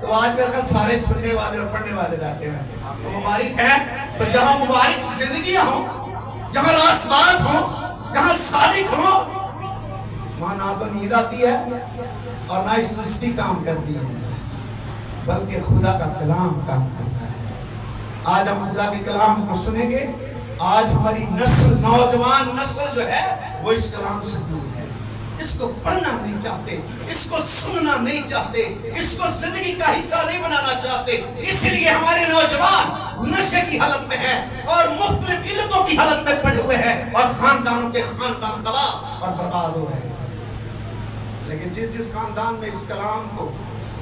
تو آج میرے خیال سارے سننے والے اور پڑھنے والے بیٹھے ہیں، تو مبارک ہے۔ تو جہاں مبارک زندگیاں ہوں، جہاں راست باز ہوں، جہاں صادق ہوں، وہاں نہ تو نیند آتی ہے اور نہ اس سستی کام کرتی ہے، بلکہ خدا کا کلام کام کرتا ہے۔ آج ہم خدا کے کلام کو سنیں گے۔ آج ہماری نسل، نوجوان نسل جو ہے وہ اس کلام سے دور ہے، اس کو پڑھنا نہیں چاہتے، اس کو سننا نہیں چاہتے، اس کو زندگی کا حصہ نہیں بنانا چاہتے۔ اس لیے ہمارے نوجوان نشے کی حالت میں ہیں اور مختلف علتوں کی حالت میں پڑے ہوئے ہیں، اور خاندانوں کے خاندان تباہ اور برباد ہو رہے ہیں۔ لیکن جس خاندان میں اس کلام کو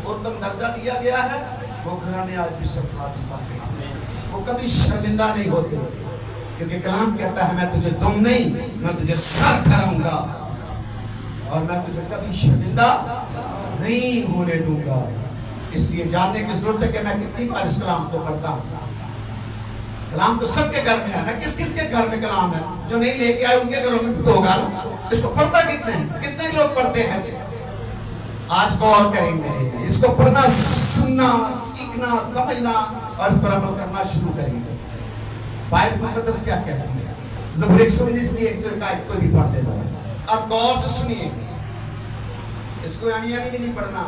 اتم درجہ دیا گیا ہے، وہ گھرانے آج بھی صفات پاتے ہیں، وہ کبھی شرمندہ نہیں ہوتے، کیونکہ کلام کہتا ہے میں تجھے دم نہیں، میں تجھے سر کروں گا، اور میں تجھے کبھی شرمندہ نہیں ہونے دوں گا۔ اس لیے جاننے کی ضرورت ہے کہ میں کتنی بار اس کلام کو پڑھتا ہوں۔ کلام تو سب کے گھر میں ہے نا، کس کس کے گھر میں کلام ہے؟ جو نہیں لے کے آئے ان کے گھروں میں تو ہوگا۔ اس کو پڑھتا کتنے لوگ پڑھتے ہیں؟ آج غور کریں گے، اس کو پڑھنا، سننا، سیکھنا، سمجھنا اور اس پر عمل کرنا شروع کریں گے۔ بائبل مقدس کیا کہتی ہے؟ زبور 119 کی 101 آیت کو بھی پڑھتے جائیں۔ اب غور سے سنیے، اس کو یعنی نہیں پڑھنا،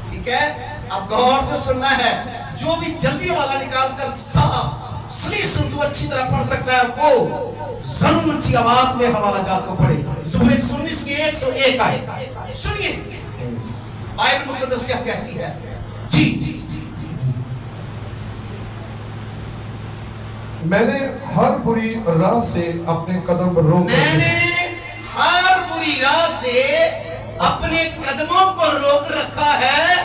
ٹھیک ہے؟ اب غور سے سننا ہے۔ جو بھی جلدی والا نکال کر صاف سلیس اردو اچھی طرح پڑھ سکتا ہے وہ ضرور اونچی آواز میں حوالہ جات کو پڑھے۔ زبور 119 کی 101 آیت سنیے، بائبل مقدس کیا کہتی ہے؟ جی، میں نے ہر بری راہ سے اپنے قدم روک رکھے، میں نے ہر بری راہ سے اپنے قدموں کو روک رکھا ہے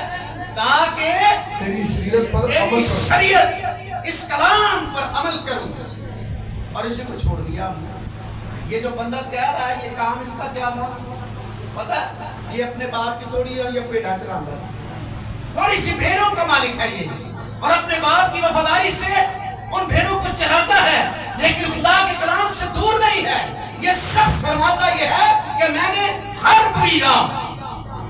تاکہ تیری شریعت پر تیری عمل کروں، شریعت، اس کلام پر عمل کروں۔ اور اسی کو چھوڑ دیا۔ یہ جو بندہ کہہ رہا ہے، یہ کام اس کا کیا تھا پتہ ہے؟ یہ اپنے باپ کی تھوڑی ہے، یہ پیڑا چراندہ سے تھوڑی سی بھیڑوں کا مالک ہے یہ، اور اپنے باپ کی وفاداری سے ان بھیڑوں کو چراتا ہے، لیکن خدا کے کلام سے دور نہیں ہے۔ یہ شخص فرماتا یہ ہے کہ میں نے ہر بری راہ،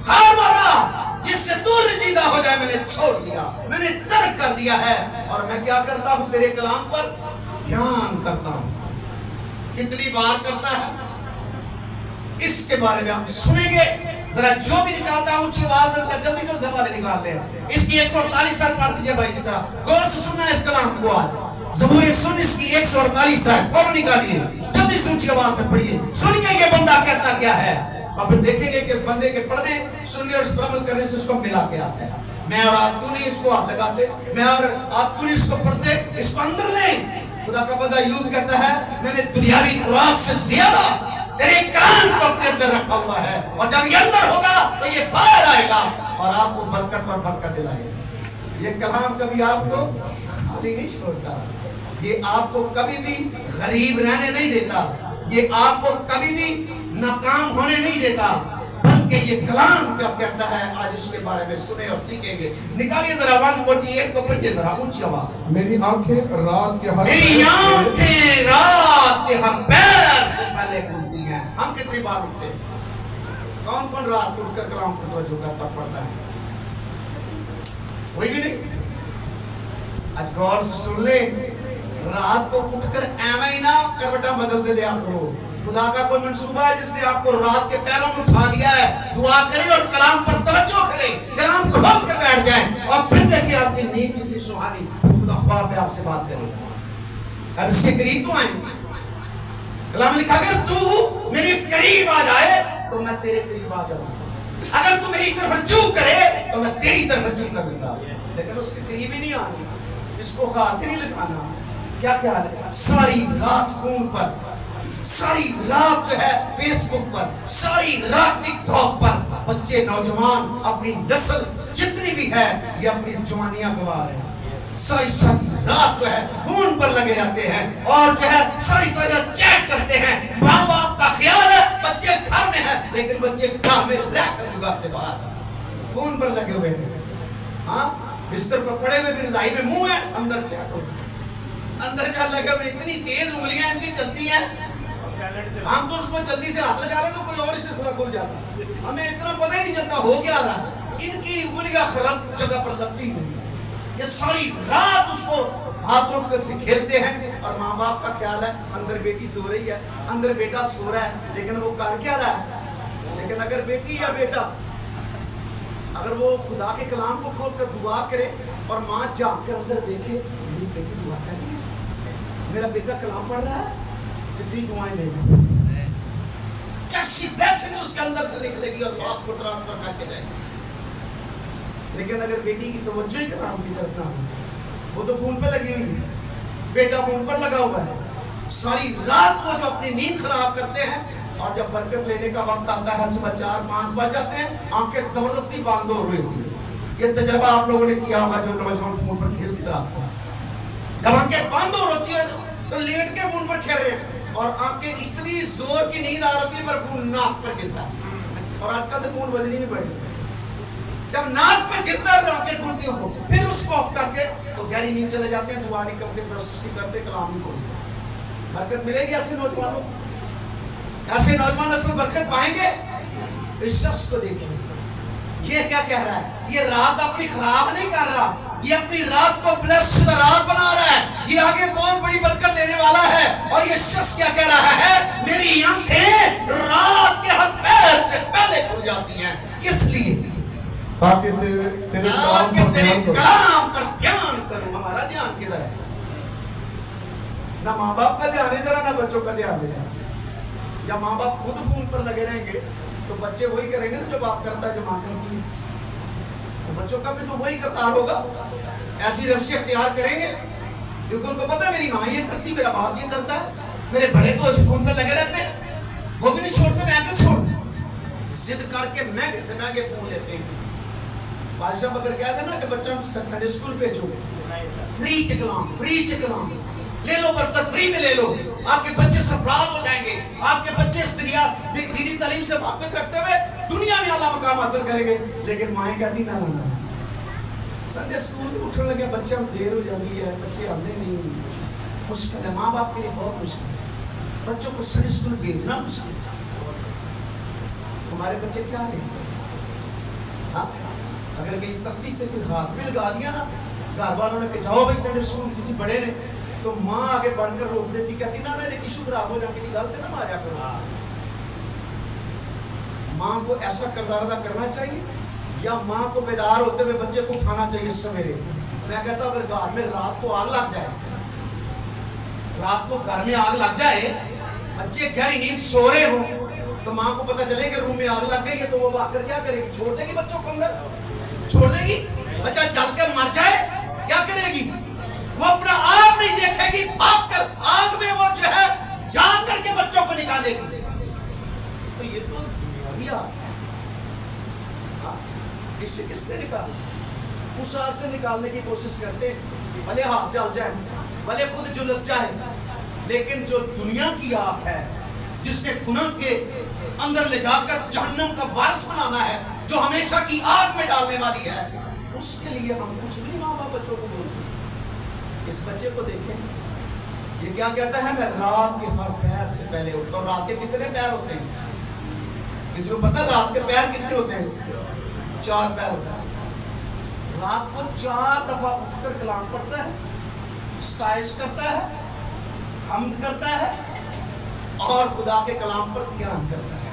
ہر راہ جس سے دور رجیدہ ہو جائے میں نے چھوڑ دیا، میں نے ترک کر دیا ہے، اور میں کیا کرتا ہوں؟ تیرے کلام پر دھیان کرتا ہوں۔ کتنی بار کرتا ہے؟ اس کے بارے میں ہم سنیں گے۔ ذرا جو بھی نکالتا ہوں اونچی آواز میں جلدی سے حوالے نکال لیں۔ اس کی 148 سال پڑھ دیجئے بھائی کی طرح، غور سے سننا اس کلام کو۔ آج زبور 119 کی 148 سال فوراً نکالیے، جلدی سے اونچی آواز میں پڑھیے، سنیے یہ بندہ کہتا کیا ہے، اور پھر دیکھیں گے کہ اس بندے کے پڑھنے، سننے اور اس پر عمل کرنے سے اس کو ملا کیا ہے۔ میں اور آپ کیوں نہیں اس کو ہاتھ لگاتے؟ میں اور آپ کیوں نہیں اس کو پڑھتے؟ اس کو اندر لیں۔ خدا کا بندہ ایوب کہتا ہے میں نے دنیاوی خوراک سے زیادہ تیرے کلام کو اپنے اندر رکھا ہوا ہے، اور جب یہ اندر ہوگا تو یہ باہر آئے گا اور آپ کو برکت پر برکت دلائے گا۔ یہ کلام کبھی آپ کو خالی نہیں چھوڑتا، یہ آپ کو کبھی بھی غریب رہنے نہیں دیتا، یہ آپ کو کبھی بھی ناکام ہونے نہیں دیتا، بلکہ یہ کلام کیا کہتا ہے آج اس کے بارے میں سنیں اور سیکھیں گے۔ نکالیے ذرا 148 کو پڑھیے ذرا اونچی آواز۔ میری آنکھیں رات کے ہر میری آنکھیں رات کے ہر پیر سے پہلے کھلتی ہیں۔ ہم کتنی بار اٹھتے ہیں؟ کون کون رات اٹھ کر کلام کو توجہ کرتا پڑھتا ہے؟ کوئی بھی نہیں۔ آج غور سے سن لے، رات کو اٹھ کر ایویں ہی نہ کروٹاں بدلتے لیا کرو۔ خدا کا کوئی منصوبہ ہے جس نے آپ کو رات کے پیروں میں اٹھا دیا ہے، دعا کریں اور کلام پر توجہ کریں، کلام کھول کر بیٹھ جائیں، اور پھر دیکھیں آپ کی نیند کتنی سہانی، خدا خواب میں آپ سے بات کرے گا۔ اب اس کے قریب تو آئیں گے۔ کلام لکھا اگر تو میرے قریب آ جائے تو میں تیرے قریب آ جاؤں گا، اگر تو میری طرف رجوع کرے تو میں تیری طرف رجوع کر دوں گا۔ لیکن اس کے قریب ہی نہیں آنا، اس کو خاطر ہی لگانا۔ کیا خیال ہے؟ ساری رات فون پر، ساری رات جو ہے فیس بک پر، ساری رات ٹک ٹاک پر، بچے نوجوان اپنی نسل جتنی بھی ہے یہ اپنی جوانیاں گوا رہے ہیں۔ ساری رات جو ہے فون پر لگے رہتے ہیں، اور جو ہے ساری رات چیٹ کرتے ہیں۔ ماں باپ کا خیال ہے بچے گھر میں ہیں، لیکن بچے گھر میں رہ کر گھر سے باہر فون پر لگے ہوئے ہیں۔ ہاں بستر پر پڑے ہوئے بھی رضائی میں منہ ہے، اندر چیٹ ہو، اندر کیا لگا ہوئے، اتنی تیز انگلیاں ان کی چلتی ہیں، ہم تو اس کو جلدی سے ہاتھ لگا رہے تو کوئی اور اس سے کھل جاتا، ہمیں اتنا پتہ ہی نہیں چلتا ہو کیا رہا ہے۔ ان کی انگلیاں خراب جگہ پر لگتی نہیں. یہ ساری رات اس کو ہاتھوں سے کھیلتے ہیں. اور ماں باپ کا خیال ہے اندر بیٹی سو رہی ہے, اندر بیٹا سو رہا ہے, لیکن وہ کر کیا رہا ہے. لیکن اگر بیٹی یا بیٹا اگر وہ خدا کے کلام کو کھول کر دعا کرے اور ماں جھانک کر اندر دیکھے میری بیٹی دعا کر رہی ہے, میرا بیٹا کلام پڑھ رہا ہے, کتنی دعائیں دے گا, کیسی بلیسنگ اس کے اندر سے نکلے گی اور باپ کو ٹرانسفر کر کے جائے گی. لیکن اگر بیٹی کی توجہ ہی کلام کی طرف نہ ہو, وہ تو فون پہ لگی ہوئی ہے, بیٹا فون پر لگا ہوا ہے, ساری رات کو جو اپنی نیند خراب کرتے ہیں, اور جب برکت لینے کا وقت آتا ہے صبح 4-5 بج جاتے ہیں, آنکھیں زبردستی باندھ ہو رہی ہوتی ہے. یہ تجربہ آپ لوگوں نے کیا ہوگا جو نوجوان فون پر کھیلتے رہتے ہیں. جب آنکھیں باندھ ہو ہوتی ہے تو لیٹ کے فون پر کھیل رہے ہیں, اور آنکھیں اتنی زور کی نیند آ رہی ہے پر فون ناک پر گرتا ہے, اور آج کل تو فون بجنی بھی پڑے. جب ناک پر گرتا ہے آنکھیں کھلتی ہوں, پھر اس کو آف کر کے تو گہری نیند چلے جاتے ہیں, دعا نہیں کرتے, پروسیس نہیں کرتے, کلام نہیں کھولتے. برکت ملے گی ایسے نوجوانوں, ایسے نوجوان اصل برکت پائیں گے. اس شخص کو دیکھیں, یہ کیا کہہ رہا ہے, یہ رات اپنی خراب نہیں کر رہا, یہ اپنی رات کو بلیس شدہ رات بنا رہا ہے, یہ آگے بہت بڑی برکت لینے والا ہے. اور یہ شخص کیا کہہ رہا ہے, میری آنکھیں رات کے ہر پہر سے پہلے کھل جاتی ہیں. کس لیے؟ تاکہ تیرے کلام پر دھیان کروں. ہمارا دھیان کدھر ہے؟ نہ ماں باپ کا دھیان ادھر ہے, نہ بچوں کا دھیان ادھر ہے. یا ماں باپ خود فون پر لگے رہیں گے تو بچے وہی کریں گے جو باپ کرتا ہے, جو ماں کرتی ہے. تو بچوں کا بھی تو وہی کرتا ہوگا, ایسی روش اختیار کریں گے کیونکہ ان کو پتا ہے میری ماں یہ کرتی, میرا باپ یہ کرتا ہے, میرے بڑے تو فون پر لگے رہتے ہیں, وہ بھی نہیں چھوڑتے, میں کیوں چھوڑتا. ضد کر کے مہنگے سے مہنگے فون لیتے ہیں. بادشاہ اگر کہتے ہیں نا کہ بچوں کو سنڈے اسکول بھیجو, فری چکلام لے لو, برکت فری میں لے لو, آپ کے بچے سرفراز ہو جائیں گے, آپ کے بچے اس دینی تعلیم سے واقف رکھتے ہوئے دنیا میں اعلیٰ مقام حاصل کریں گے. لیکن مائیں کہتی نہ سنڈے اسکول سے اٹھنے لگے بچے ہم دیر ہو جاتی ہے, بچے آتے نہیں, مشکل ہے, ماں باپ کے لیے بہت مشکل ہے, بچوں کو سنڈے اسکول بھیجنا مشکل ہے. ہمارے بچے کیا لیں گے؟ اگر کہیں سختی سے کوئی ہاتھ بھی لگا دیا نا گھر والوں نے کہ جاؤ بھائی سنڈے اسکول, کسی بڑے نے, تو ماں آگے بڑھ کر روک دیتی, کہتی نا لیکن ایشو خراب ہو جانے کی غلط ہے نا, ماریا کرو. ماں کو ایسا کردار ادا کرنا چاہیے, یا ماں کو بیدار ہوتے ہوئے بچے کو کھانا چاہیے سویرے. میں کہتا ہوں اگر گھر میں رات کو آگ لگ جائے, رات کو گھر میں آگ لگ جائے, بچے گہری نیند سو رہے ہوں, تو ماں کو پتا چلے کہ روم میں آگ لگ گئی ہے, تو وہ آ کر کیا کرے گی؟ چھوڑ دے گی بچوں کو اندر, چھوڑ دے گی. بچہ جل کر مر جائے کیا کرے گی؟ وہ اپنا آپ نہیں دیکھے گی, بھاگ کر آگ میں وہ جو ہے جان کر کے بچوں کو نکالے گی. تو یہ تو دنیاوی آگ ہے. اس سے کس نے نکالا؟ اس آگ سے نکالنے کی کوشش کرتے, بھلے ہاتھ جل جائے, بھلے خود جلس جائے, لیکن جو دنیا کی آگ ہے جس نے گناہ کے اندر لے جا کر جہنم کا وارث بنانا ہے, جو ہمیشہ کی آگ میں ڈالنے والی ہے, اس کے لیے ہم کچھ نہیں ماں باپ بچوں کو بولتے. اس بچے کو دیکھیں, یہ کیا کہتا ہے, میں رات کے ہر پیر سے پہلے اٹھتا ہوں. رات کے کتنے پیر ہوتے ہیں؟ کسی کو پتا رات کے پیر کتنے ہوتے ہیں؟ 4 پیر ہوتا ہے. رات کو 4 دفعہ اٹھ کر کلام پڑھتا ہے, ستائش کرتا ہے, حمد کرتا ہے, اور خدا کے کلام پر دھیان کرتا ہے.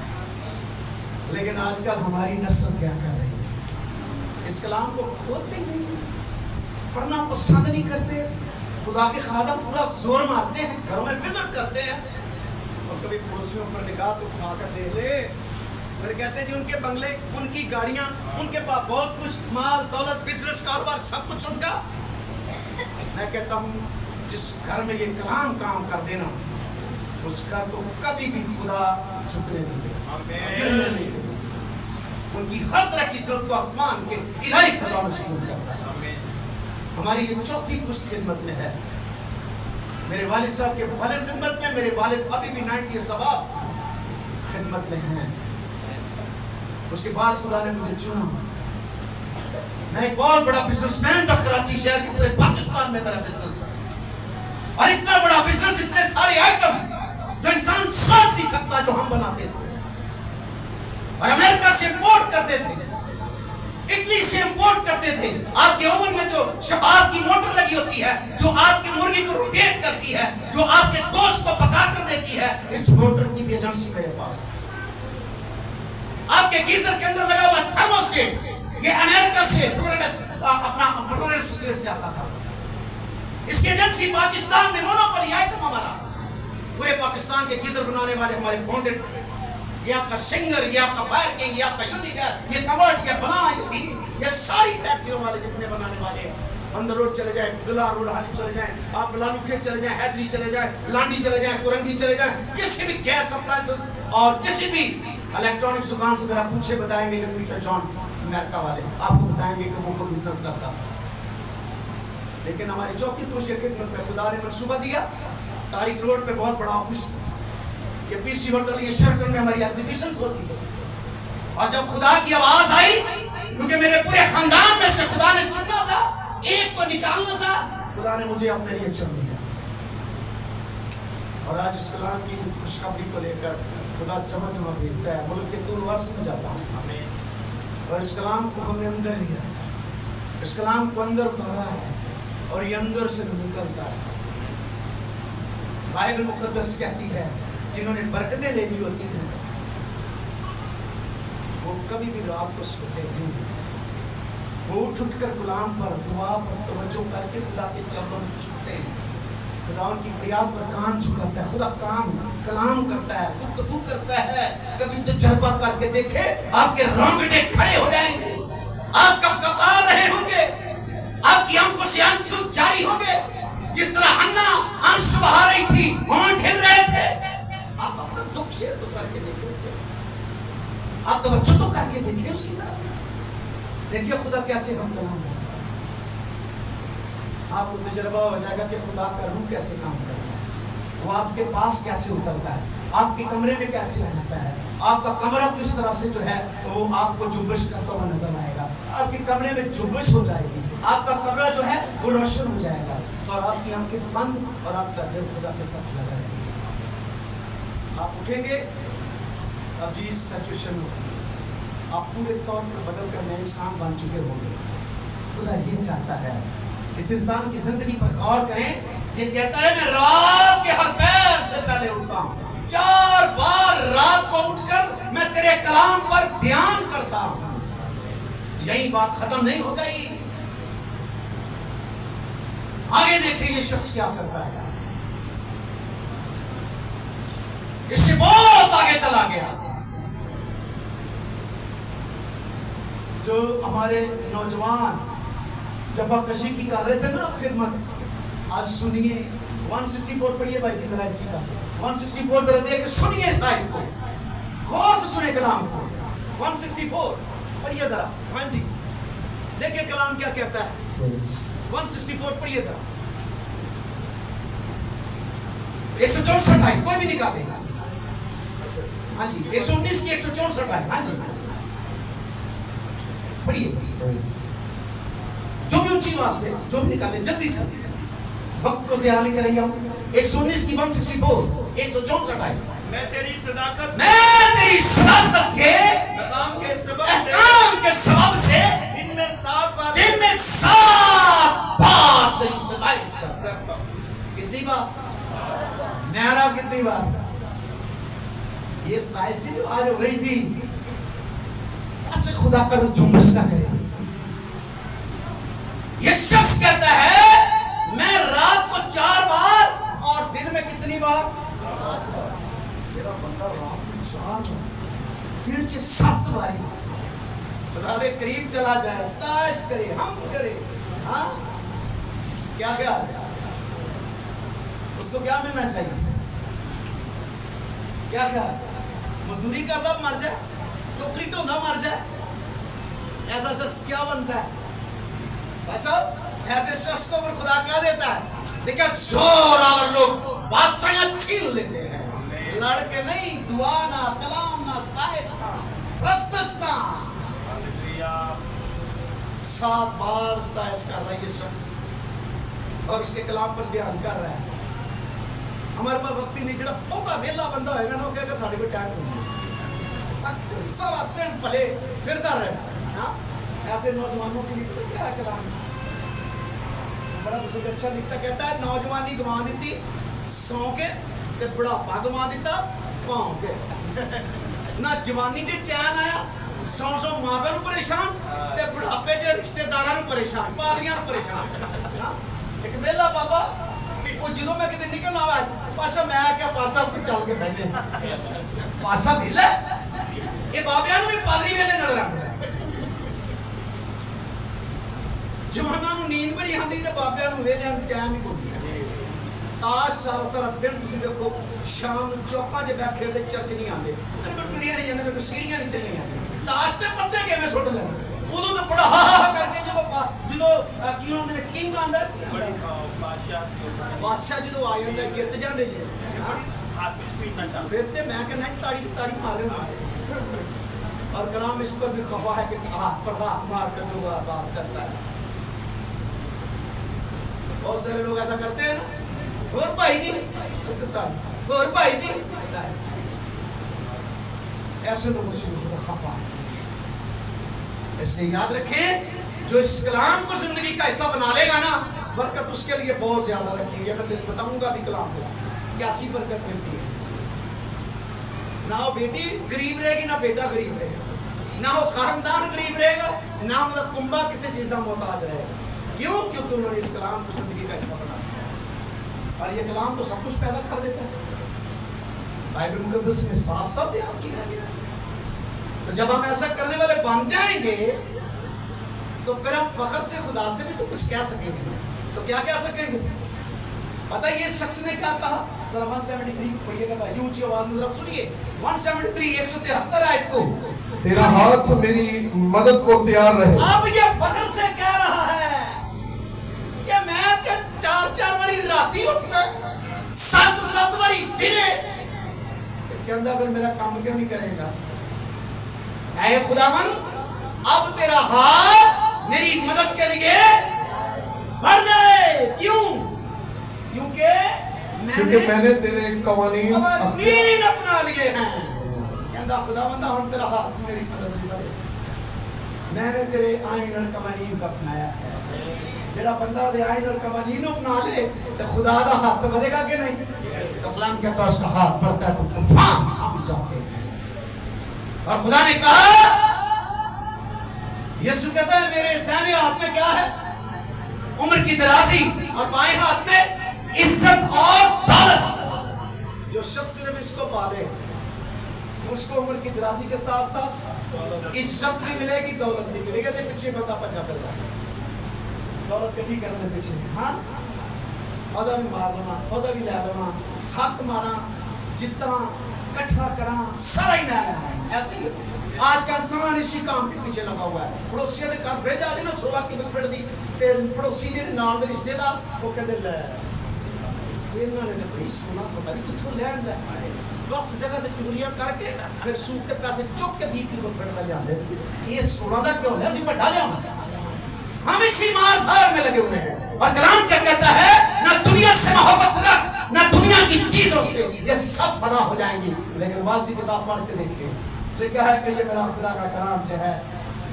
لیکن آج کل ہماری نسل کیا کر رہی ہے؟ اس کلام کو کھولتے نہیں, پڑھنا پسند نہیں کرتے. خدا کے خادم پورا زور مارتے ہیں, گھروں میں وزٹ کرتے ہیں, اور کبھی پڑوسیوں پر نگاہ تو اٹھا کر دیکھ لے, پھر کہتے ہیں جی ان کے بنگلے, ان کی گاڑیاں, ان کے پاس بہت کچھ, مال دولت, بزنس, کاروبار, سب کچھ ان کا. میں کہتا ہوں جس گھر میں یہ کلام کام کر دینا, اس گھر کو کبھی بھی خدا جھکنے نہیں دے. ان کی ہر طرح کی ضرورت کو آسمان کے الہی خزانوں سے پورا کرتا ہے. ہماری یہ چوتھی کچھ خدمت میں ہے. میرے والد صاحب کے والد خدمت میں, میرے والد ابھی بھی 90 سباب خدمت میں ہیں. اس کے بعد خدا نے مجھے چنا. میں ایک بہت بڑا بزنس مین تھا, کراچی شہر کے پورے پاکستان میں میرا بزنس تھا, اور اتنا بڑا بزنس, اتنے سارے آئٹم جو انسان سوچ نہیں سکتا جو ہم بناتے تھے, اور امریکہ سے امپورٹ کرتے تھے. اٹلی سے امپورٹ کرتے تھے. آپ کے اوون میں جو شباب کی موٹر لگی ہوتی ہے, جو آپ کی مرغی کو روٹیٹ کرتی ہے, جو آپ کے گوشت کو پکا کر دیتی ہے, اس موٹر کی بھی ایجنسی میرے پاس. آپ کے گیزر کے اندر لگا ہوا تھرموسٹیٹ, یہ امریکہ سے اپنا فلورنس سے آتا تھا. اس کی ایجنسی پاکستان میں مونوپولی آئٹم ہمارا. پورے پاکستان کے گیزر بنانے والے ہمارے بونڈڈ, یہ آپ کا سنگر, یہ آپ کا فائر کنگ, یہ آپ کا یونیکر, یہ کمرٹ, یہ بنا, یہ ساری فیکٹریوں والے جتنے بنانے والے ہیں, بندر روڈ چلے جائیں, دلار روڈ حالی چلے جائیں, آپ لالو کھیت چلے جائیں, حیدری چلے جائیں, لانڈی چلے جائیں, کورنگی چلے جائیں, کسی بھی گیس اپلائنسز اور کسی بھی الیکٹرانکس دکان سے اگر آپ پوچھے بتائیں گے کہ پیٹر جان امریکہ والے آپ کو بتائیں گے کہ وہ کو بزنس کرتا. لیکن ہماری چوکی پوسٹ کی خدمت میں خدا نے منصوبہ دیا, تاریخ روڈ پہ بہت بڑا آفس, یہ پی سی ہوٹل, یہ شیرٹن میں ہماری ایگزیبیشنز ہوتی ہے. اور جب خدا کی آواز آئی, کیونکہ میرے پورے خاندان میں سے خدا نے چنا تھا, ایک کو نکالنا تھا, خدا نے مجھے اپنے لیے چن لیا. اور آج اس کلام کی خوشخبری کو لے کر خدا جمع بھیجتا ہے, ملک کے دور ورس میں جاتا ہوں, اور اس کلام کو ہم نے اندر لیا, اس کلام کو اندر اتارا ہے, اور یہ اندر سے نکلتا ہے. بائبل مقدس کہتی ہے جنہوں نے برکتیں لینی ہوتی ہیں وہ کبھی بھی رات کو سوتے نہیں, وہ اٹھ کر کلام پر, دعا پر توجہ کر کے خدا کے چرنوں میں جھکتے ہیں. خدا ان کی فریاد پر کان جھکاتا ہے. خدا کلام کرتا ہے, گفتگو کرتا ہے. کبھی تجربہ کر کے دیکھے, آپ کے رونگٹے کھڑے ہو جائیں گے, آپ کا کپار رہے ہوں گے, آپ کی آنکھوں سے آنسو جاری ہوں گے. جس طرح حنا آنسو بہا رہی تھی, ہونٹ ہل رہے تھے, آپ اپنا دکھ شیئر تو کر کے دیکھیں, آپ توجہ تو کر کے دیکھیں اس کی طرف. دیکھیے خدا کیسے ہم کلام ہے. آپ کو تجربہ ہو جائے گا کہ خدا کا روح کیسے کام کرتا ہے, وہ آپ کے پاس کیسے اترتا ہے, آپ کے کمرے میں کیسے رہتا ہے, آپ کا کمرہ کس طرح سے جو ہے وہ آپ کو جنبش کرتا ہوا نظر آئے گا. آپ کے کمرے میں جنبش ہو جائے گی, آپ کا کمرہ جو ہے وہ روشن ہو جائے گا, اور آپ کی آنکھیں بند اور آپ کا دل خدا کے ساتھ لگا رہے گا. آپ اٹھیں گے, اب جی سچویشن ہوگی, آپ پورے طور پر بدل کر نئے انسان بن چکے ہوں گے. خدا یہ چاہتا ہے اس انسان کی زندگی پر غور کریں. یہ کہتا ہے میں رات کے ہر پہر سے پہلے اٹھتا ہوں, 4 بار رات کو اٹھ کر میں تیرے کلام پر دھیان کرتا ہوں. یہی بات ختم نہیں ہو گئی, آگے دیکھیں یہ شخص کیا کرتا ہے. اس سے بہت آگے چلا گیا. جو ہمارے نوجوان جفا کشی کی کر رہے تھے نا خدمت, آج سنیے 164 پڑھیے بھائی جی ذرا اسی کا 164 ذرا دیکھ سنیے اس آیت کو, غور سے سنیں کلام کو. 164 پڑھیے ذرا, ہاں جی دیکھیں کلام کیا کہتا ہے. 164 پڑھیے ذرا, 164 آیت کوئی بھی نکالے گا. ہاں جی 119 کی 164 آیت, ہاں جی پڑھیے, جو بھی اونچی آواز پہ جو بھی نکالے جلدی سے, وقت کو ضیاع نہیں کریں گے ہم. 119 کی 164 164 آئے. میں تیری صداقت کے احکام کے سبب سے دن میں 7 بار تیری ستائش کرتا ہوں. کتنی بار میرا, کتنی بار یہ ستائش جو آج ہو رہی تھی, ایسے خدا کا جنبش نہ کرے. یہ شخص کہتا ہے میں رات کو 4 بار اور دن میں کتنی بار. میرا بندہ رات کو 4 بار, دن سے 7 بار خدا کے قریب چلا جائے, ستائش کرے, ہم کرے. ہاں کیا کیا اس کو کیا ملنا چاہیے, کیا کیا مزدوری کرتا مر جائے, ٹوکری ٹونگا مر جائے, ایسا شخص کیا بنتا ہے بھائی صاحب. ایسے شخص کو خدا کیا دیتا ہے, دیکھا زور آور لوگ بادشاہیاں چھین لیتے ہیں, لڑ کے نہیں, دعا نہ, کلام نہ, ستائش نہ, پرستش نہ. 7 بار ستائش کر رہا ہے یہ شخص, اور اس کے کلام پر دھیان کر رہا ہے. ہمارے پاس وقت ہی نہیں, جڑا بہت ویلا بندہ ہوئے گا نا وہ کہے گا ساڑھے کو ٹائم نہیں, سارا دن پلے پھرتا رہنا. ایسے نوجوانوں کے لیے پتہ کیا ہے کلام؟ بڑا بزرگ اچھا لکھتا کہتا ہے نوجوانی گوا دیتی سو کے تے بڑھاپا گوا دیتا پاؤں کے نہ جوانی چ چین آیا سو ماں پیو پریشان تے بڑھاپے چ رشتے داراں پریشان پادریاں پریشان ایک ویلا بابا وہ جدوں میں کتے نکلنا ہوا پاسا میں کیا پاسا پہ چل کے بہتے پاسا ویلا یہ بابیاں نوں بھی پادری ویلے نظر آتا جواناں نوں نیند بڑی آندی تے بابیاں نوں ویلیاں ٹائم ہی کوئی تاش سارا سارا دن تسی دیکھو شام نوں چوکاں 'چ بیٹھ کھیڈدے چرچ نہیں آندے میرے کو ٹریاں نہیں جاندے میرے کو سیڑھیاں نہیں چڑھیاں جاندے تاش تے پتے کیویں سٹ لے ادو تو بڑا ہا کر کے جدو کی ہوندے نے کنگ آندا بادشاہ جدو آ جاندا جت جاندے جی ہاتھ میں پیٹنا چاہتا پھر تے میں کہنا تاڑی مار رہے اور کلام اس پر بھی خفا ہے کہ ہاتھ پر ہاتھ مار کر لوگ بات کرتا ہے بہت سارے لوگ ایسا کرتے ہیں نا اور بھائی جی اور بھائی جی ایسے لوگوں سے خفا ہے اس لیے یاد رکھیں جو اس کلام کو زندگی کا حصہ بنا لے گا نا برکت اس کے لیے بہت زیادہ رکھیں گے میں بتاؤں گا بھی کلام میں کیسی برکت ملتی ہے نہ وہ بیٹی غریب رہے گی نہ بیٹا غریب رہے گا نہ وہ خاندان غریب رہے گا نہ مطلب کنبا کسی چیز کا محتاج رہے گا کیوں کیونکہ انہوں نے اس کلام کو زندگی کا حصہ بنا دیا اور یہ کلام تو سب کچھ پیدا کر دیتا ہے بائبل مقدس میں صاف صاف بیان کیا گیا تو جب ہم ایسا کرنے والے بن جائیں گے تو پھر ہم فخر سے خدا سے بھی تو کچھ کہہ سکیں گے تو کیا کہہ سکیں گے پتہ یہ شخص نے کیا کہا ذرا 173 پڑھیے گا بھائی اونچی آواز میں ذرا سنیے 173 173 آیت کو تیرا ہاتھ میری مدد کو تیار رہے اب یہ فخر سے کہہ رہا ہے کہ میں کہ 4 باری راتی اٹھ گئے 7 باری دنے کہندا پھر میرا کام کیوں نہیں کرے گا اے خداوند اب تیرا ہاتھ میری مدد کے لیے بڑھ جائے کیوں کیونکہ میں نے تیرے قوانین اپنا لیے ہیں کہندا خداوند ہن تیرا ہاتھ میری مدد کے لیے میں نے تیرے آئین اور قوانین کو اپنایا ہے جڑا بندہ دے آئین اور قوانین اپنا لے تو خدا دا ہاتھ بڑھے گا کہ نہیں تو کلام کہتا ہے اس کا ہاتھ بڑھتا ہے تو طوفان آ جاتے ہیں اور خدا نے کہا یسوع کہتا ہے میرے دائیں ہاتھ میں کیا ہے عمر کی درازی اور بائیں ہاتھ میں عزت اور دولت جو شخص صرف اس کو پالے اس کو عمر کی درازی کے ساتھ ساتھ عزت بھی ملے گی دولت بھی ملے گی پیچھے بندہ پنجا پھر رہا دولت کٹھی کرنے پیچھے ہاں عہدہ بھی مار لینا عہدہ بھی لے لینا حق مارا جتنا کٹھا کرا سارا ہی لے لینا ایسے ہی آج کا انسان اسی کام کے پیچھے لگا ہوا ہے پڑوسیوں نے کہا فریج آ گئی نا 16 کی بک پھڑ دی تے پڑوسی جڑے نال دے رشتے دار وہ کہندے لے انہاں نے بھئی سونا پتہ نہیں کتھوں لے آندا ہے وقت جگہ تے چوریاں کر کے پھر سوق کے پیسے چک کے 20 کی بک پھڑ لے آندے یہ سونا دا کیوں ہے اسی بڑا لے ہم اسی مار دھار میں لگے ہوئے ہیں اور کلام کیا کہتا ہے نہ دنیا سے محبت رکھ نہ دنیا کی چیزوں سے یہ سب فنا ہو جائیں گی لیکن واضح کتاب پڑھ کے دیکھیں تو کیا ہے کہ یہ میرا خدا کا کلام جو ہے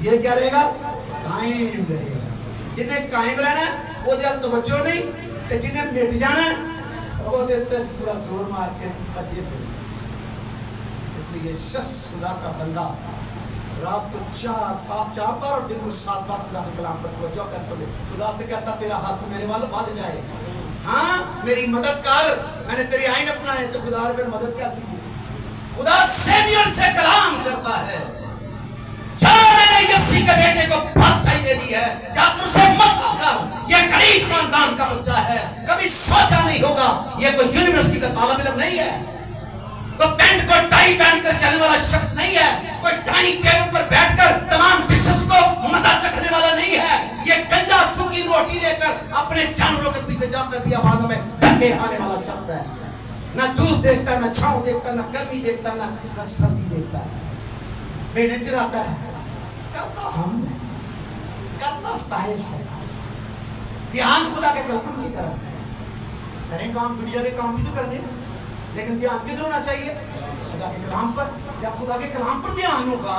یہ کیا رہے گا قائم رہے گا جنہیں قائم رہنا ہے وہ دل توجہ نہیں کہ جنہیں مٹ جانا ہے وہ دیتے ہیں پورا زور مار کے بچے پھر اس لیے شخص خدا کا بندہ رات کو 4 بار اور دن کو 7 بار خدا کے کلام پر توجہ کرتا ہے خدا سے کہتا تیرا ہاتھ میرے والوں بڑھ جائے ہاں میری مدد کر میں نے تیری آئین اپنائے تو خدا نے پھر مدد کیسی کی خدا سیمیون سے کلام کرتا ہے چلو میں نے یسی کے بیٹے کو بادشاہی دے دی ہے جا کر اسے مسئلہ کر یہ غریب خاندان کا بچہ ہے کبھی سوچا نہیں ہوگا یہ کوئی یونیورسٹی کا طالب علم نہیں ہے کوئی پینٹ کو ٹائی پہن کر چلنے والا شخص نہیں ہے کوئی ڈائننگ ٹیبل پر بیٹھ کر تمام ڈشز کو مزہ چکھنے والا نہیں ہے یہ گندا سوکھی روٹی لے کر اپنے جانوروں کے پیچھے جا کر بھی آبادوں میں دھکے کھانے والا شخص ہے نہ دودھ دیکھتا نہ چھاؤں دیکھتا نہ گرمی دیکھتا نہ سردی دیکھتا ہے بیڑے چراتا ہے کرتا ہم کرتا ستائش ہے دھیان خدا کے کلام کی طرف کریں کام دنیا کے کام بھی تو کرنے لیکن دھیان کدھر ہونا چاہیے خدا کے کلام پر جب خدا کے کلام پر دھیان ہوگا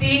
3,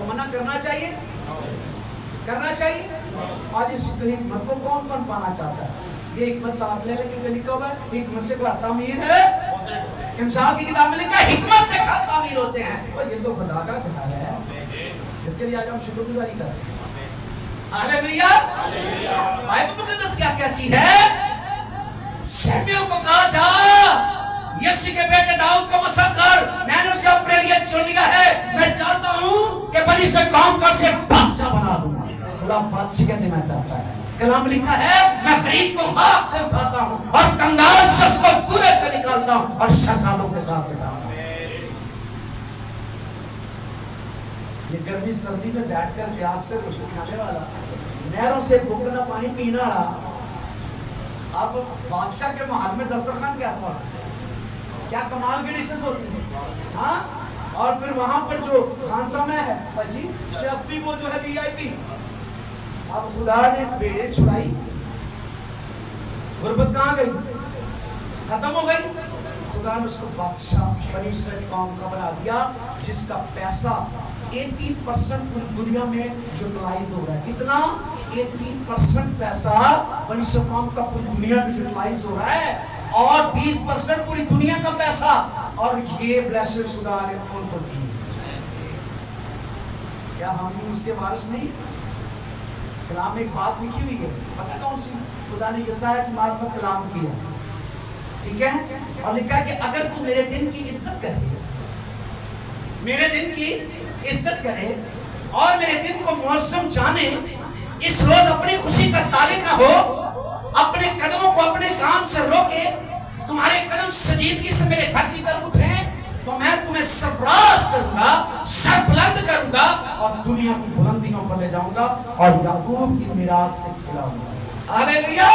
تو منع کرنا چاہیے، کرنا چاہیے. آج اس حکمت کو کون کون پانا چاہتا ہے؟ یہ حکمت ساتھ لے لیکن جو لکھا ہوا ہے حکمت سے کوئی تعمیر ہے. امثال کی کتاب میں لکھا ہے حکمت سے خط تعمیر ہوتے ہیں. اور یہ تو خدا کا کتاب ہے، اس کے لیے آج ہم شکر گزاری کرتے ہیں. ہاللیلویہ. بائبل مقدس کیا کہتی ہے؟ شموئیل کو کہا جا یسی کے بیٹے داؤد کو مسح کر، میں نے اسے اپنے لیے چن لیا ہے، میں چاہتا ہوں کہ بنی سے قوم کر سے بادشاہ بنا دوں. خدا بادشاہ دینا چاہتا ہے. کلام لکھا ہے میں غریب کو خاک سے اٹھاتا ہوں اور کنگال شخص کو کنویں سے نکالتا ہوں اور شہزادوں کے ساتھ بٹھاتا ہوں. یہ گرمی سردی میں بیٹھ کر پیاس سے روٹی کھانے والا، نہروں سے بھوکنا پانی پینے والا، اب بادشاہ کے محل میں دسترخوان کیسا ہوتا ہے؟ کیا کمال کی ڈشز ہوتی ہیں. ہاں، اور پھر وہاں پر جو خانسامہ ہے جی شیف بھی وہ جو ہے وی آئی پی. اب خدا نے بیڑے چھڑائی، غربت کہاں گئی؟ ختم ہو گئی. خدا نے اس کو بادشاہ بنی اسرائیل قوم کا بنا دیا جس کا پیسہ 80% پوری دنیا میں یوٹیلائز ہو رہا ہے. کتنا؟ 80% پیسہ بنی اسرائیل قوم کا پوری دنیا میں یوٹیلائز ہو رہا ہے، اور 20% پوری دنیا کا پیسہ. اور یہ بلیسنگ خدا نے ان کو دی. کیا ہم بھی اس کے وارث نہیں؟ کلام میں ایک بات لکھی ہوئی ہے، پتہ کون سی؟ خدا نے یسایہ کی معرفت کلام کیا، ٹھیک ہے، اور لکھا کہ اگر تو میرے دن کی عزت کرے، میرے دن کی عزت کرے اور میرے دن کو معظم جانے، اس روز اپنی خوشی کا طالب نہ ہو، اپنے قدموں کو اپنے کام سے روکے، تمہارے قدم سجیدگی سے میرے گھر کی طرف اٹھیں، تو میں تمہیں سرفراز کروں گا، سر بلند کروں گا اور دنیا کی بلندیوں پر لے جاؤں گا اور یعقوب کی میراث سے کھلاؤں گا. ہاللیلویہ.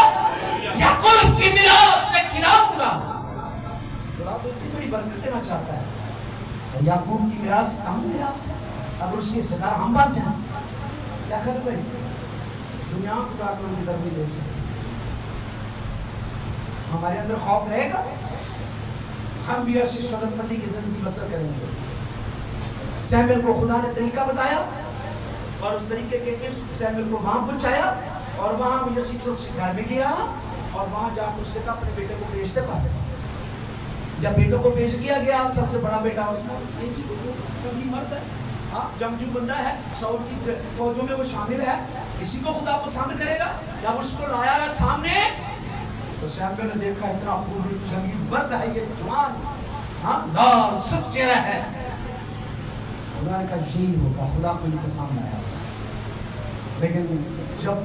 یعقوب کی میراث سے کھلاؤں گا. خدا تو اتنی بڑی برکتیں نہ چاہتا ہے، اور یعقوب کی میراث اہم میراث ہے. اگر اس کی صدر ہم بن جائیں کیا خیر بھائی؟ دنیا کو ڈاکٹروں کی طرف نہیں دیکھ سکتے. ہمارے اندر خوف رہے گا، ہم بھی ایسی شہادت مندی کی زندگی بسر کریں گے. سیموئیل کو خدا نے طریقہ بتایا اور اس طریقے کے سیموئیل کو وہاں پہنچایا، اور وہاں وہ یسی کے گھر میں گیا اور وہاں جا کر اس سے کہا اپنے بیٹے کو بھیج دے. جب بیٹوں کو پیش کیا گیا، سب سے بڑا بیٹا اس میں مرد ہے، جنگجو بندہ ہے، سعود کی فوجوں میں وہ شامل ہے، اسی کو خدا پسند کرے گا. جب اس کو لایا ہے سامنے تو سیموئیل نے دیکھا اتنا خوبی جنگی مرد ہے، یہ جوان، ہاں لال سخت چہرہ ہے. خدا نے کہا یہی ہوگا، خدا کو یہ پسند آیا. لیکن جب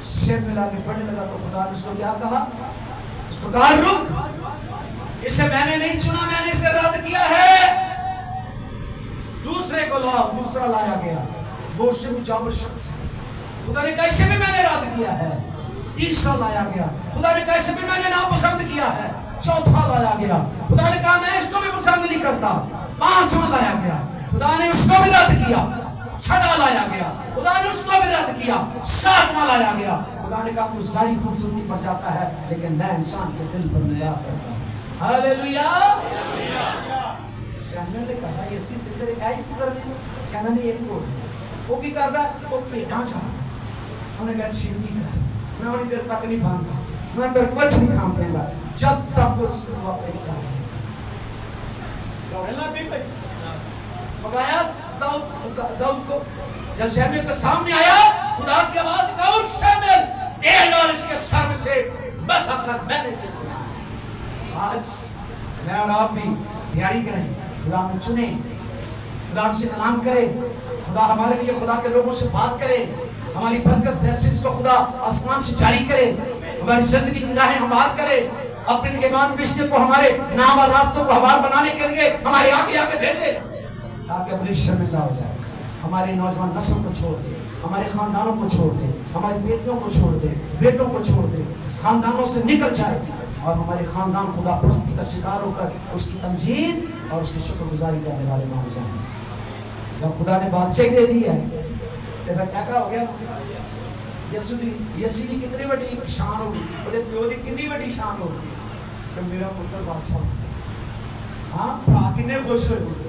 سیموئیل آگے بڑھنے لگا تو خدا نے اس کو کیا کہا؟ اس کو کہا رک، اسے میں نے نہیں چنا، میں نے اسے رد کیا ہے. دوسرے کو لاؤ. دوسرا لایا گیا، وہ اس سے مجاور شخص ہے. خدا نے کہا اسے بھی میں نے رد کیا ہے. تیسرا لایا گیا، خدا نے کہا اسے بھی میں نے ناپسند کیا ہے. چوتھا لایا گیا، خدا نے کہا میں اس کو بھی پسند نہیں کرتا. پانچواں لایا گیا، خدا نے اس کو بھی رد کیا. چھٹا لایا گیا، خدا نے اس کو بھی رد کیا. ساتواں لایا گیا، خدا نے کہا تو ساری خوبصورتی پر جاتا ہے لیکن میں انسان کے دل پر نگاہ کرتا ہوں. ہاللیلویہ. سیموئیل نے کہا اسی سے تیرے ایک پتر نہیں، کہنا نہیں ایک کو وہ بھی کر رہا ہے، وہ پیٹاں چاہتا. انہوں نے کہا چھینی کر، میں انہیں دیر تک نہیں بھانگا، میں اندر کچھ نہیں کام پڑے گا جب تک اس کو وہ پیٹا ہے. اللہ بھی پچ مگایا داؤد کو. جب سیموئیل کے سامنے آیا، خدا کی آواز کہا اٹھ سیموئیل، تیل اور اس کے سر میں سے بس اکر میں نے چنا. آج میں اور آپ بھی تیاری کریں، خدا میں چنیں، خدا ہم سے کلام کرے، خدا ہمارے لیے خدا کے لوگوں سے بات کرے، ہماری برکت بلیسنگز کو خدا آسمان سے جاری کرے، ہماری زندگی کی راہیں ہموار کرے، اپنے ایمان رشتے کو ہمارے نام اور راستوں کو ہموار بنانے کے لیے ہمارے آگے آگے بھیجے تاکہ اپنی شرمندہ ہو جائے. ہمارے نوجوان نسل کو چھوڑ دے، ہمارے خاندانوں کو چھوڑ دے، ہماری بیٹیوں کو چھوڑ دے، بیٹوں کو چھوڑ دے، خاندانوں سے نکل جائے اور ہمارے خاندان خدا پرستی کا شکار ہو کر اس کی تمجید اور اس کی شکر گزاری کرنے والے نہ ہو جائیں. جب خدا نے بادشاہی دے دی ہے تو پھر کیا ہو گیا؟ یسی کی کتنی بڑی شان ہوگی، بڑے پیو کی کتنی بڑی شان ہوگی کہ میرا پتر بادشاہ ہوگا. ہاں برا کتنے خوش ہوئے.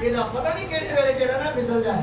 ਇਹਦਾ ਪਤਾ ਨਹੀਂ ਕਿਹੜੇ ਵੇਲੇ ਜਿਹੜਾ ਨਾ ਫਿਸਲ ਜਾਏ,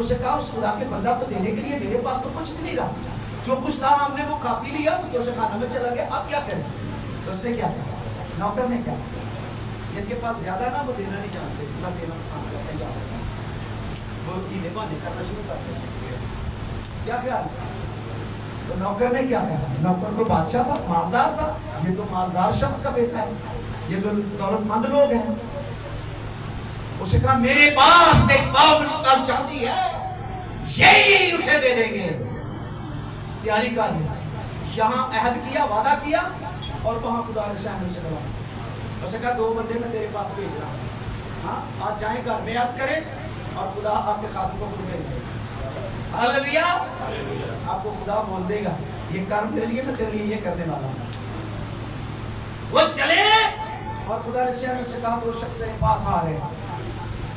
تو اسے کہا اس خدا کے بندہ کو دینے کے لیے میرے پاس تو کچھ بھی نہیں رہا, جو کچھ تھا ہم نے وہ کھا پی لیا, تو اسے کھانا میں چلا گیا, اب کیا کریں؟ تو اس نے کیا کہا, نوکر نے کیا, جن کے پاس زیادہ ہے نا وہ دینا نہیں چاہتے, اتنا دینا پسند کرتے ہیں, وہ ہیلے بہانے کرنا شروع کر دیتے ہیں. کیا خیال ہے؟ تو نوکر نے کیا کہا, نوکر کو بادشاہ تھا, مالدار تھا, یہ تو مالدار شخص کا بیٹا ہے, یہ تو دولت مند لوگ ہیں. اسے کہا میرے پاس ایک پاؤ مشتاق چاندی ہے, یہی اسے دے دیں گے. تیاری کر لی, یہاں عہد کیا, وعدہ کیا, اور وہاں خدا نے شامل سے بلا. اسے کہا 2 بندے میں تیرے پاس بھیج رہا ہوں, ہاں آج جائیں گھر میں یاد کریں اور خدا آپ کے خادم کو خود دے گا. ہاللویا, آپ کو خدا بول دے گا یہ کام میرے لیے, میں تیرے لیے یہ کرنے والا ہوں. وہ چلے اور خدا نے شامل سے کہا وہ شخص تیرے پاس آ رہے ہیں,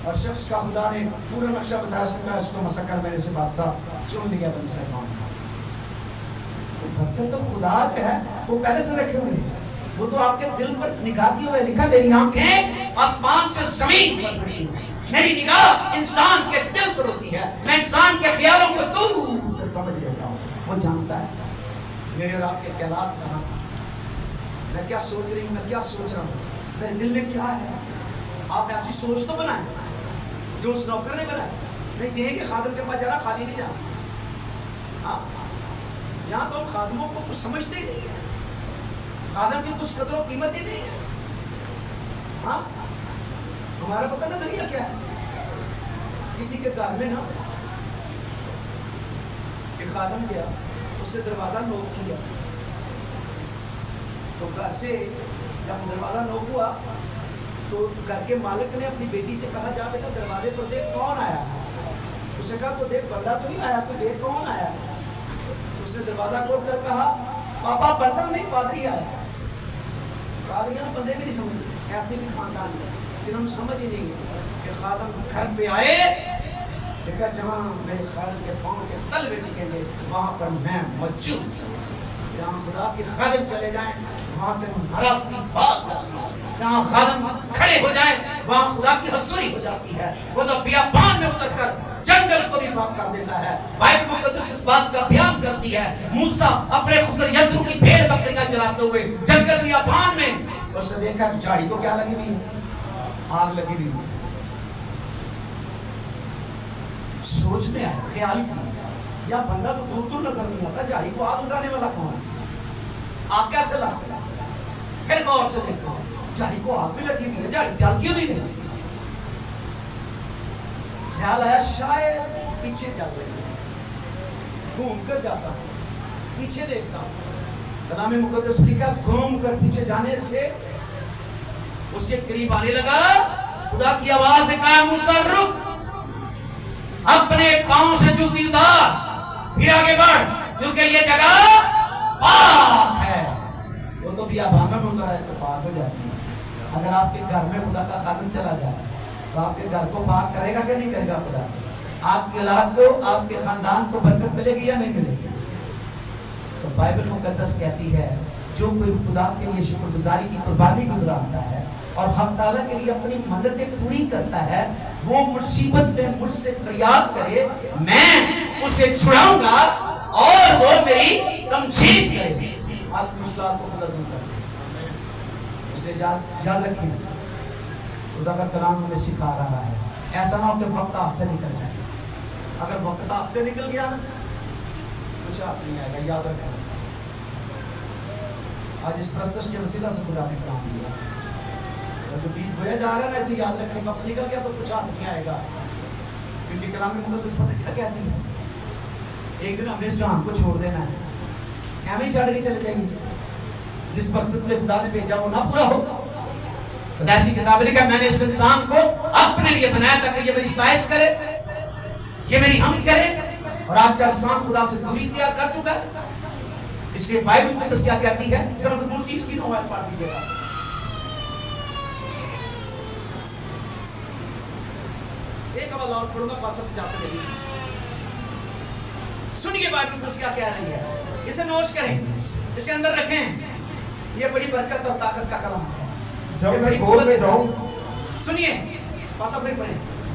اور شخص کا خدا نے پورا نقشہ بتایا, سکتا اس کو مسکر میرے سے بادشاہ چن لیا بنی سلمان. برکت تو خدا کا ہے, وہ پہلے سے رکھے ہوئے ہیں, وہ تو آپ کے دل پر نگاہ کی ہوئے. لکھا میری آنکھیں آسمان سے زمین پر پڑی ہیں, میری نگاہ انسان کے دل پر ہوتی ہے, میں انسان کے خیالوں کو دور سے سمجھ لیتا ہوں. وہ جانتا ہے میرے اور آپ کے خیالات کہاں, میں کیا سوچ رہی ہوں, میں کیا سوچ رہا ہوں, میرے دل میں کیا ہے. آپ ایسی سوچ تو بنائیں جو اس نوکر نے بنایا. نہیں دیں گے خادم کے پاس جانا, خالی نہیں جانا. ہاں یہاں تو ہم خادموں کو کچھ سمجھتے ہی نہیں ہے, خادم کی کچھ قدر و قیمت ہی نہیں ہے. ہاں ہمارا پتہ نظریہ کیا ہے, کسی کے گھر میں نا ایک خادم گیا, اس سے دروازہ نوک کیا, تو گھر سے جب دروازہ نوک ہوا تو گھر کے مالک نے اپنی بیٹی سے کہا جا بیٹا دروازے پر دیکھ کون آیا. اس نے کہا تو دیکھ بندہ تو نہیں آیا, تو دیکھ کون آیا. اس نے دروازہ کھول کر کہا پاپا بندہ نہیں, پادری آیا. پادریاں بندے بھی نہیں سمجھتے, ایسے بھی خاندان ہے جنہوں نے سمجھ ہی نہیں کہ خادم گھر پہ آئے, دیکھا جہاں میرے خادم کے پاؤں کے تل پہ ٹکیں گے وہاں پر میں موجود. جہاں خدا کے خادم چلے جائیں وہاں سے ناراضگی بات کرتی ہے, جہاں خادم کھڑے ہو جائیں وہاں خدا کی حضوری ہو جاتی ہے. وہ تو بیابان میں اتر کر جنگل کو بھی پاک کر دیتا ہے. بائبل مقدس اس بات کا بیان کرتی ہے, موسیٰ اپنے خسر یترو کی بھیڑ بکریاں چراتے ہوئے جنگل بیابان میں, اس نے دیکھا جھاڑی کو کیا لگی ہوئی ہے, آگ لگی ہوئی ہے. سوچ میں آیا, خیال کیا, یا بندہ تو دور دور نظر نہیں آتا, جھاڑی کو آگ لگانے والا کون ہے, آگ کیسے لگتا ہے. پھر غور سے دیکھو جھاڑی کو آگ بھی لگی ہوئی ہے, جھاڑی جل کیوں نہیں رہی. خیال آیا شاید پیچھے چل رہی ہے, گھوم کر جاتا ہوں, پیچھے دیکھتا ہوں. کلام مقدس لکھا گھوم کر پیچھے جانے سے اس کے قریب آنے لگا. خدا کی آواز نے کہا موسیٰ رک, اپنے پاؤں سے جوتی اتار, پھر آگے بڑھ, کیونکہ یہ جگہ پاک ہے. وہ تو بیابان میں اترا ہے تو پاک ہو جاتی ہے. اگر آپ کے گھر میں خدا کا خادم چلا جائے تو آپ کے گھر کو پاک کرے گا کہ نہیں کرے گا خدا. آپ کے اولاد کو, آپ کے خاندان کو برکت ملے گی یا نہیں ملے گی. تو بائبل مقدس کہتی ہے جو کوئی خدا کے لیے شکر گزاری کی قربانی گزراتا ہے اور حق تعالیٰ کے لیے اپنی منتیں پوری کرتا ہے, وہ مصیبت میں مجھ سے فریاد کرے, میں اسے چھڑاؤں گا اور وہ میری تمجید کرے. آپ کی مشکلات کو خدا دور کر دے. اسے یاد رکھیں خدا کا کلام ہمیں سکھا رہا ہے. ایسا نہ ہو کہ وقت ہاتھ سے نکل جائے. اگر وقت ہاتھ سے نکل گیا کچھ آپ نہیں آئے گا. یاد رکھیں آج اس پرستش کے وسیلہ سے خدا نے کلام دیا, جو بیت بویا جا رہا ہے نا اسے یاد رکھیں, وقت نکل گیا تو کچھ ہاتھ نہیں آئے گا. کیونکہ کلام مقدس پتہ کیا کہتی ہے, ایک دن ہم نے اس جہان کو چھوڑ دینا ہے, ایویں چڑھ کے چلے جائیں گے. جس مقصد میں خدا نے بھیجا وہ نہ پورا ہوگا. پیدائش کی کتاب لکھا میں نے اس انسان کو اپنے لیے بنایا تھا کہ یہ میری ستائش کرے, یہ میری حمد کرے, اور آج کا انسان خدا سے دوری اختیار کر چکا ہے. اس لیے بائبل مقدس کیا کہتی ہے, ذرا زبور 30 کی 9 آیت پڑھ دیجیے گا. ایک حوالہ اور پڑھوں گا, پاس سے جاتے رہیے. سنیے بائبل مقدس کیا کہہ رہی ہے, اسے نوٹ کریں, اسے اندر رکھیں. یہ بڑی برکت اور طاقت کا کلام ہے. جب میں بولنے جاؤں, سنیے پاس اپنے پڑھیں,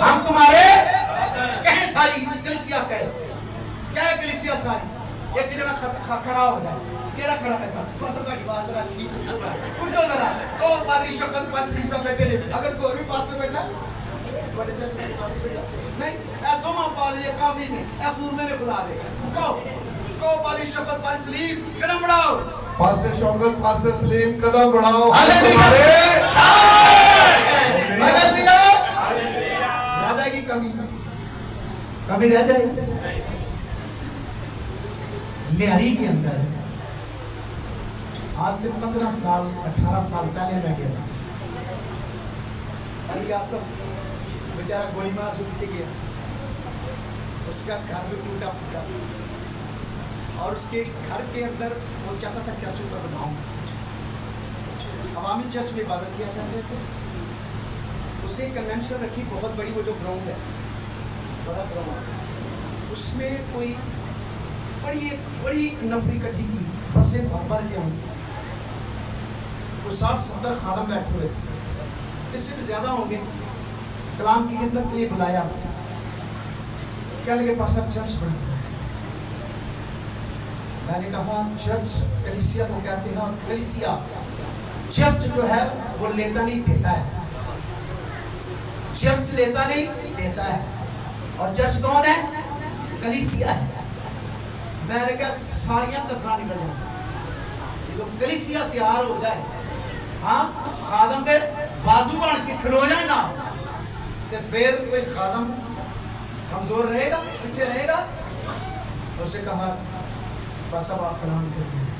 ہم تمہارے کہیں ساری کلیسیا کہے کیا ہے کلیسیا ساری ایک جگہ کھڑا ہو جائے کیڑا کھڑا ہے فصل کا بات ذرا اچھی اٹھو ذرا تو پادری شوکت پاس سلیم صاحب بیٹھے نہیں اگر کوئی بھی پاسٹر بیٹھا بڑے چلتے نہیں اے دو ماں پادری کافی نہیں اے سور میں نے خدا دے کہو پادری شوکت پاس سلیم قدم بڑھاؤ، پاسٹر شوکت پاسٹر سلیم قدم بڑھاؤ، رہ جائے گی کمی رہ جائے گی لہری کے اندر آج سے 15 سال 18 سال پہلے میں گیا تھا علی آصف بیچارہ گولی مار چھوٹ کے گیا، اس کا گھر بھی ٹوٹا پھوٹا اور اس کے گھر کے اندر وہ چاہتا تھا چرچ پر بناؤں، عوامی چرچ میں عبادت کیا کرتے تھے، اسے کنونشن رکھی بہت بڑی، وہ جو گراؤنڈ ہے بڑا گراؤنڈ، اس میں کوئی بڑی نفری کٹھی کی بسیں بھر کے ہوں، وہ 60-70 خادم بیٹھے ہوئے، اس سے بھی زیادہ ہوں گے، کلام کی خدمت کے لیے بلایا، کیا لگے پاس اب چرچ بنا، میں نے کہا چرچ کلیسیا کو کہتے ہیں، کلیسیا چرچ جو ہے وہ لیتا نہیں دیتا ہے، چرچ لیتا نہیں دیتا ہے، اور چرچ کون ہے؟ کلیسیا ہے۔ میں نے کہا ساریاں کسرا نکل جائیں، کلیسیا تیار ہو جائے، ہاں خادم دے بازو بن کے کھلو جائے نا، تو پھر کوئی خادم کمزور رہے گا، پیچھے رہے گا، اسے کہا بس اب آپ کلام کرتے ہیں،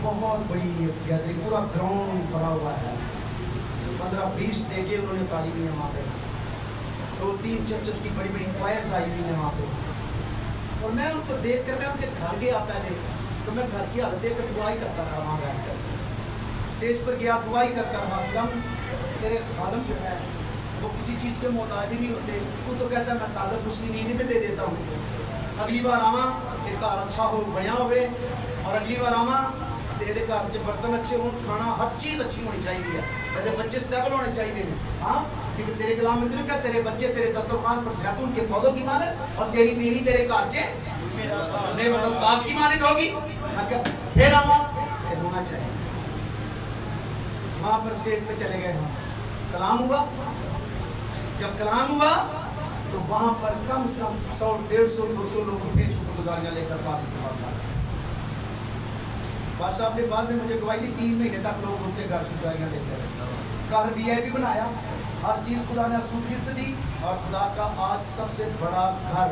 بہت بڑی گیدرنگ، پورا گراؤنڈ بھرا ہوا ہے، 15-20 دیکھے انہوں نے تعلیم ہے وہاں پہ، 2-3 چرچز کی بڑی بڑی کوائرز آئی ہوئی ہیں وہاں پہ، اور میں ان کو دیکھ کر میں ان کے گھر گیا پہلے، تو میں گھر کی حالت دیکھ کر دعائی کرتا رہا وہاں بیٹھ کر، اسٹیج پر گیا دعائی کرتا رہا، کم تیرے خادم جو ہے وہ کسی چیز کے محتاج نہیں ہوتے، وہ تو کہتا ہے میں سادہ مسلم عید میں دے دیتا ہوں، اگلی بار آواں کہ کار اچھا ہو بڑھیا ہوئے، اور اگلی بار آواں تیرے گھر کے برتن اچھے ہوں، کھانا ہر چیز اچھی ہونی چاہیے، میرے بچے اسٹیبل ہونے چاہیے، ہاں کیونکہ تیرے کلام میں تو کہا تیرے بچے تیرے دسترخوان پر زیتون کے پودوں کی مانند اور تیری بیوی تیرے کانچے میں مطلب باغ کی مانند ہوگی، پھر آواں پھر ہونا چاہیے، وہاں پر اسٹیج پہ چلے گئے، کلام ہوا، جب کلام ہوا تو وہاں پر کم سے کم 100-150-200 لوگ اٹھے شکر گزاریاں لے کر پادری کے پاس آئے، بادشاہ صاحب نے بعد میں مجھے گواہی دی 3 مہینے تک لوگ اس کے گھر شکر گزاریاں لے کر، گھر VIP بنایا، ہر چیز خدا نے اصول سے دی، اور خدا کا آج سب سے بڑا گھر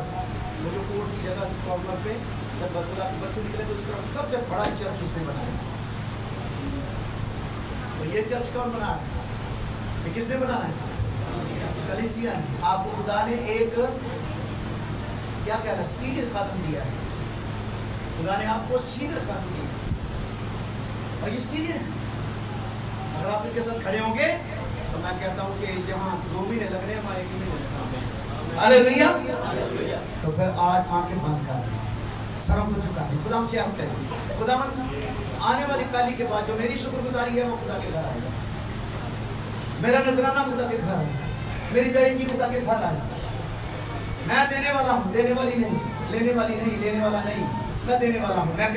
وہ جو کوٹ کی جگہ کارنر پہ جب خدا کی بس سے نکلے تو اس طرف سب سے بڑا چرچ اس نے بنایا، تو یہ چرچ کون بنا ہے؟ یہ کس نے بنانا ہے؟ کلیسیا نے۔ آپ کو خدا نے ایک کیا کہنا ہے سپیریئر خادم دیا ہے، خدا نے آپ کو سینئر خادم دیا اور یہ سپیریئر ہے، اگر آپ ان کے ساتھ کھڑے ہوں گے تو میں کہتا ہوں کہ جہاں 2 مہینے لگ رہے ہیں وہاں 1 مہینے لگنا ہے، ہاللیلویہ، تو پھر آج آنکھیں بند کر دیں، سرم کو جھکا دیں، خدا ہم سے عہد کریں، خدا آنے والی پہلی کے بعد جو میری شکر گزاری ہے وہ خدا کے گھر آئے گا، میرا نذرانہ خدا کے گھر آئے گا، میری دعائیں کی خدا کے گھر آئے گا، میں دینے والا ہوں، دینے والی نہیں، لینے والی نہیں، لینے والا نہیں، میں دینے والا ہوں، میں